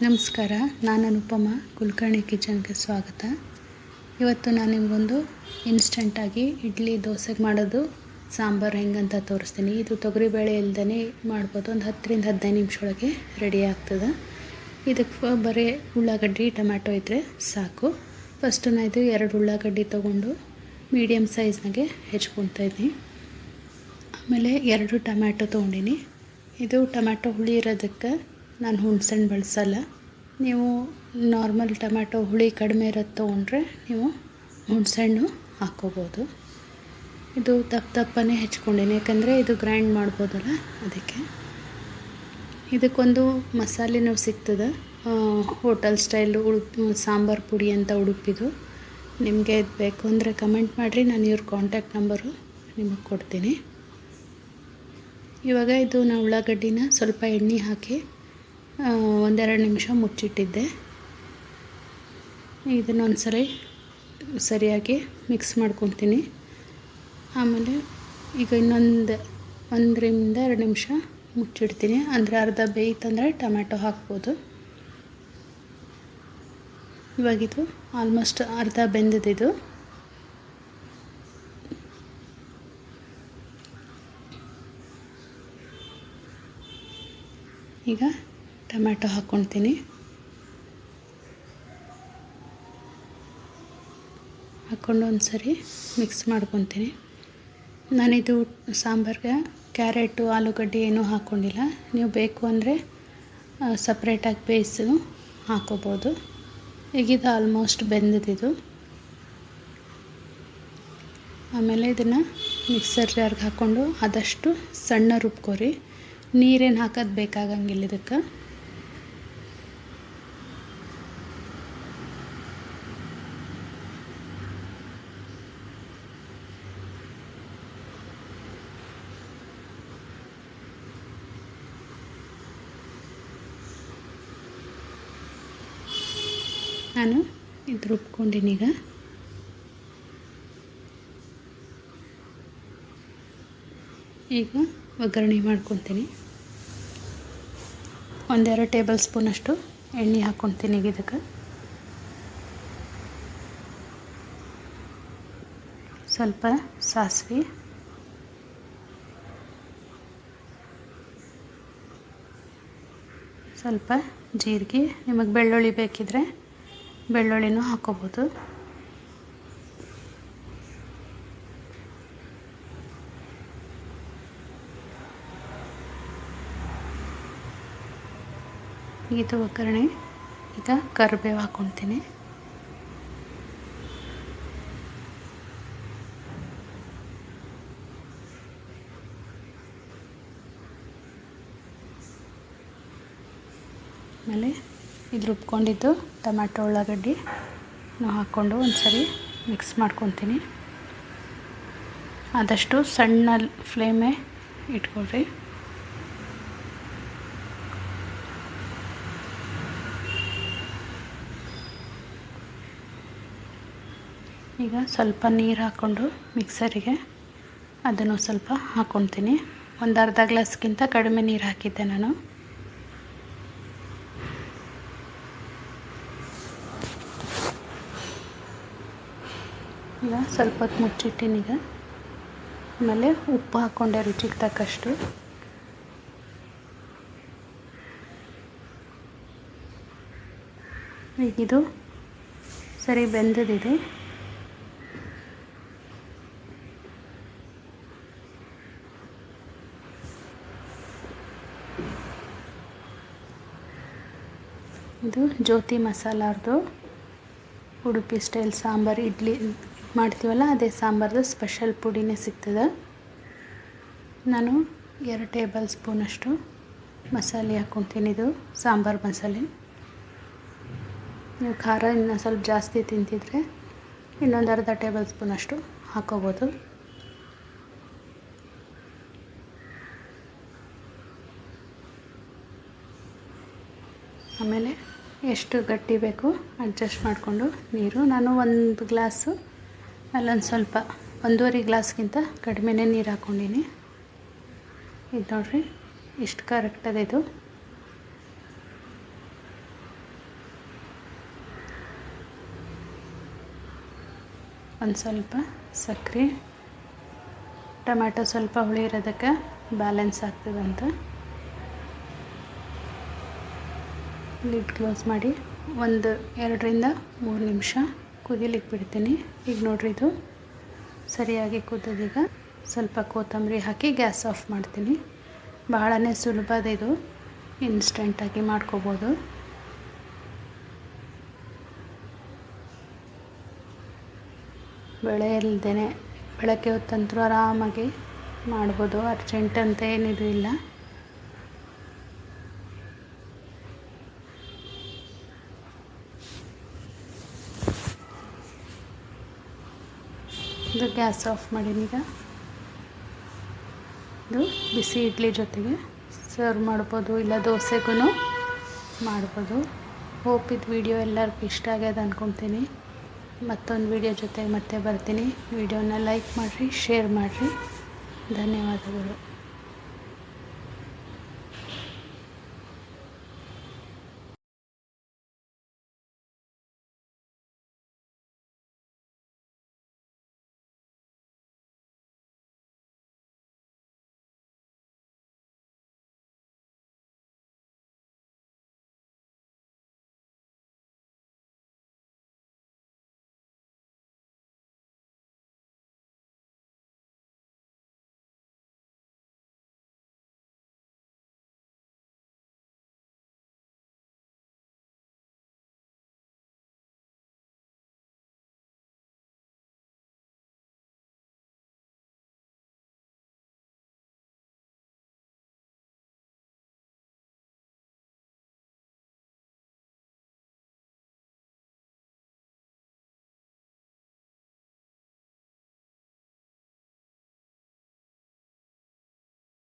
ನಮಸ್ಕಾರ, ನಾನು ಅನುಪಮ. ಕುಲಕರ್ಣಿ ಕಿಚನ್ಗೆ ಸ್ವಾಗತ. ಇವತ್ತು ನಾನು ನಿಮಗೊಂದು ಇನ್ಸ್ಟೆಂಟಾಗಿ ಇಡ್ಲಿ ದೋಸೆಗೆ ಮಾಡೋದು ಸಾಂಬಾರು ಹೆಂಗಂತ ತೋರಿಸ್ತೀನಿ. ಇದು ತೊಗರಿಬೇಳೆ ಇಲ್ದೇ ಮಾಡ್ಬೋದು. ಒಂದು 10-15 ನಿಮಿಷ ಒಳಗೆ ರೆಡಿ ಆಗ್ತದೆ. ಇದಕ್ಕೆ ಬರೀ ಉಳ್ಳಾಗಡ್ಡಿ ಟೊಮ್ಯಾಟೊ ಇದ್ದರೆ ಸಾಕು. ಫಸ್ಟು ನಾನು ಇದು 2 ಉಳ್ಳಾಗಡ್ಡಿ ತೊಗೊಂಡು ಮೀಡಿಯಮ್ ಸೈಜ್ನಾಗೆ ಹೆಚ್ಕೊತಾಯಿದ್ದೀನಿ. ಆಮೇಲೆ 2 ಟೊಮ್ಯಾಟೊ ತೊಗೊಂಡಿನಿ. ಇದು ಟೊಮ್ಯಾಟೊ ಹುಳಿ ಇರೋದಕ್ಕೆ ನಾನು ಹುಣಸೆಹಣ್ಣು ಬಳಸಲ್ಲ. ನೀವು ನಾರ್ಮಲ್ ಟೊಮ್ಯಾಟೊ ಹುಳಿ ಕಡಿಮೆ ಇರೋದು ತೊಗೊಂಡ್ರೆ ನೀವು ಹುಣಸೆಹಣ್ಣು ಹಾಕ್ಕೋಬೋದು. ಇದು ದಪ್ಪನೇ ಹೆಚ್ಕೊಂಡಿನಿ, ಯಾಕಂದರೆ ಇದು ಗ್ರೈಂಡ್ ಮಾಡ್ಬೋದಲ್ಲ ಅದಕ್ಕೆ. ಇದಕ್ಕೊಂದು ಮಸಾಲೆನೂ ಸಿಗ್ತದೆ, ಹೋಟೆಲ್ ಸ್ಟೈಲು ಸಾಂಬಾರು ಪುಡಿ ಅಂತ ಉಡುಪಿದು. ನಿಮಗೆ ಇದು ಬೇಕು ಅಂದರೆ ಕಮೆಂಟ್ ಮಾಡಿರಿ, ನಾನು ಇವ್ರ ಕಾಂಟ್ಯಾಕ್ಟ್ ನಂಬರು ನಿಮಗೆ ಕೊಡ್ತೀನಿ. ಇವಾಗ ಇದು ನಾನು ಉಳ್ಳಾಗಡ್ಡಿನ ಸ್ವಲ್ಪ ಎಣ್ಣೆ ಹಾಕಿ 1-2 ನಿಮಿಷ ಮುಚ್ಚಿಟ್ಟಿದ್ದೆ. ಇದನ್ನೊಂದ್ಸರಿ ಸರಿಯಾಗಿ ಮಿಕ್ಸ್ ಮಾಡ್ಕೊತೀನಿ. ಆಮೇಲೆ ಈಗ ಇನ್ನೊಂದು 1-2 ನಿಮಿಷ ಮುಚ್ಚಿಡ್ತೀನಿ. ಅಂದರೆ ಅರ್ಧ ಬೇಯ್ತಂದರೆ ಟೊಮ್ಯಾಟೊ ಹಾಕ್ಬೋದು. ಇವಾಗಿದು ಆಲ್ಮೋಸ್ಟ್ ಅರ್ಧ ಬೆಂದಿದ್ದು. ಈಗ ಟೊಮ್ಯಾಟೊ ಹಾಕ್ಕೊಳ್ತೀನಿ. ಹಾಕ್ಕೊಂಡು ಒಂದ್ಸರಿ ಮಿಕ್ಸ್ ಮಾಡ್ಕೊತೀನಿ. ನಾನಿದು ಸಾಂಬಾರಿಗೆ ಕ್ಯಾರೆಟು ಆಲೂಗಡ್ಡೆ ಏನೂ ಹಾಕ್ಕೊಂಡಿಲ್ಲ. ನೀವು ಬೇಕು ಅಂದರೆ ಸಪ್ರೇಟಾಗಿ ಬೇಯಿಸು ಹಾಕ್ಕೋಬೋದು. ಈಗಿದು ಆಲ್ಮೋಸ್ಟ್ ಬೆಂದಿದ್ದು. ಆಮೇಲೆ ಇದನ್ನು ಮಿಕ್ಸರ್ ಜಾರ್ಗೆ ಹಾಕ್ಕೊಂಡು ಆದಷ್ಟು ಸಣ್ಣ ರುಬ್ಕೊರಿ. ನೀರೇನು ಹಾಕೋದು ಬೇಕಾಗಂಗಿಲ್ಲ ಇದಕ್ಕೆ. ನಾನು ಇದು ರುಬ್ಕೊಂಡಿನಿ. ಈಗ ಒಗ್ಗರಣೆ ಮಾಡ್ಕೊತೀನಿ. 1-2 ಟೇಬಲ್ ಸ್ಪೂನಷ್ಟು ಎಣ್ಣೆ ಹಾಕ್ಕೊತೀನಿ. ಇದಕ್ಕೆ ಸ್ವಲ್ಪ ಸಾಸಿವೆ, ಸ್ವಲ್ಪ ಜೀರಿಗೆ, ನಿಮಗೆ ಬೆಳ್ಳುಳ್ಳಿ ಬೇಕಿದ್ರೆ ಬೆಳ್ಳುಳ್ಳಿನೂ ಹಾಕ್ಕೋಬೋದು. ಇದು ಒಗ್ಗರಣೆ. ಈಗ ಕರಿಬೇವು ಹಾಕ್ಕೊತೀನಿ. ಆಮೇಲೆ ಇದು ರುಬ್ಕೊಂಡಿದ್ದು ಟೊಮ್ಯಾಟೊ ಉಳ್ಳಾಗಡ್ಡಿ ಹಾಕ್ಕೊಂಡು ಒಂದ್ಸರಿ ಮಿಕ್ಸ್ ಮಾಡ್ಕೊತೀನಿ. ಆದಷ್ಟು ಸಣ್ಣ ಫ್ಲೇಮೇ ಇಟ್ಕೊಳ್ರಿ. ಈಗ ಸ್ವಲ್ಪ ನೀರು ಹಾಕ್ಕೊಂಡು ಮಿಕ್ಸರಿಗೆ ಅದನ್ನು ಸ್ವಲ್ಪ ಹಾಕ್ಕೊತೀನಿ. ಒಂದು ಅರ್ಧ ಗ್ಲಾಸ್ಗಿಂತ ಕಡಿಮೆ ನೀರು ಹಾಕಿದ್ದೆ ನಾನು. ಈಗ ಸ್ವಲ್ಪ ಹೊತ್ತು ಮುಚ್ಚಿಟ್ಟಿನೀಗ. ಆಮೇಲೆ ಉಪ್ಪು ಹಾಕ್ಕೊಂಡೆ ರುಚಿಗೆ ತಕ್ಕಷ್ಟು. ಈಗಿದು ಸರಿ ಬೆಂದಿದೆ. ಇದು ಜ್ಯೋತಿ ಮಸಾಲಾರ್ದು ಉಡುಪಿ ಸ್ಟೈಲ್ ಸಾಂಬಾರು ಇಡ್ಲಿ ಮಾಡ್ತೀವಲ್ಲ ಅದೇ ಸಾಂಬಾರ್ದು ಸ್ಪೆಷಲ್ ಪುಡಿನೇ ಸಿಗ್ತದೆ. ನಾನು 2 ಟೇಬಲ್ ಸ್ಪೂನಷ್ಟು ಮಸಾಲೆ ಹಾಕ್ಕೊತೀನಿ. ಇದು ಸಾಂಬಾರು ಮಸಾಲೆ. ನೀವು ಖಾರ ಇನ್ನೂ ಸ್ವಲ್ಪ ಜಾಸ್ತಿ ತಿಂತಿದ್ರೆ ಇನ್ನೊಂದು ಅರ್ಧ ಟೇಬಲ್ ಸ್ಪೂನಷ್ಟು ಹಾಕ್ಕೋಬೋದು. ಆಮೇಲೆ ಎಷ್ಟು ಗಟ್ಟಿ ಬೇಕು ಅಡ್ಜಸ್ಟ್ ಮಾಡಿಕೊಂಡು ನೀರು. ನಾನು 1 ಗ್ಲಾಸು ಅಲ್ಲೊಂದು ಸ್ವಲ್ಪ 1.5 ಗ್ಲಾಸ್ಗಿಂತ ಕಡಿಮೆನೇ ನೀರು ಹಾಕ್ಕೊಂಡಿನಿ. ಇದು ನೋಡಿರಿ ಇಷ್ಟು ಕರೆಕ್ಟ್ ಅದ ಇದು. ಒಂದು ಸ್ವಲ್ಪ ಸಕ್ಕರೆ, ಟೊಮ್ಯಾಟೊ ಸ್ವಲ್ಪ ಹುಳಿ ಇರೋದಕ್ಕೆ ಬ್ಯಾಲೆನ್ಸ್ ಆಗ್ತದಂತ. ಲಿಡ್ ಕ್ಲೋಸ್ ಮಾಡಿ ಒಂದು 2 ರಿಂದ 3 ನಿಮಿಷ ಕುದಿಲಿಕ್ಕೆ ಬಿಡ್ತೀನಿ. ಈಗ ನೋಡ್ರಿ ಇದು ಸರಿಯಾಗಿ ಕುದ್ದದೀಗ ಸ್ವಲ್ಪ ಕೊತ್ತಂಬರಿ ಹಾಕಿ ಗ್ಯಾಸ್ ಆಫ್ ಮಾಡ್ತೀನಿ. ಬಹಳನೇ ಸುಲಭದ ಇದು, ಇನ್ಸ್ಟೆಂಟಾಗಿ ಮಾಡ್ಕೋಬೋದು. ಬೆಳೆ ಇಲ್ಲದೇ ಬೆಳಗ್ಗೆ ಹೊತ್ತಂತೂ ಆರಾಮಾಗಿ ಮಾಡ್ಬೋದು, ಅರ್ಜೆಂಟ್ ಅಂತ ಏನಿದು ಇಲ್ಲ. ಇದು ಗ್ಯಾಸ್ ಆಫ್ ಮಾಡೀನಿ. ಈಗ ಇದು ಬಿಸಿ ಇಡ್ಲಿ ಜೊತೆಗೆ ಸರ್ವ್ ಮಾಡ್ಬೋದು, ಇಲ್ಲ ದೋಸೆಗೂ ಮಾಡ್ಬೋದು. ಹೋಪ್ ಇದು ವಿಡಿಯೋ ಎಲ್ಲರಿಗೂ ಇಷ್ಟ ಆಗ್ಯದ ಅಂದ್ಕೊತೀನಿ. ಮತ್ತೊಂದು ವಿಡಿಯೋ ಜೊತೆ ಮತ್ತೆ ಬರ್ತೀನಿ. ವಿಡಿಯೋನ ಲೈಕ್ ಮಾಡಿರಿ, ಶೇರ್ ಮಾಡಿರಿ. ಧನ್ಯವಾದಗಳು.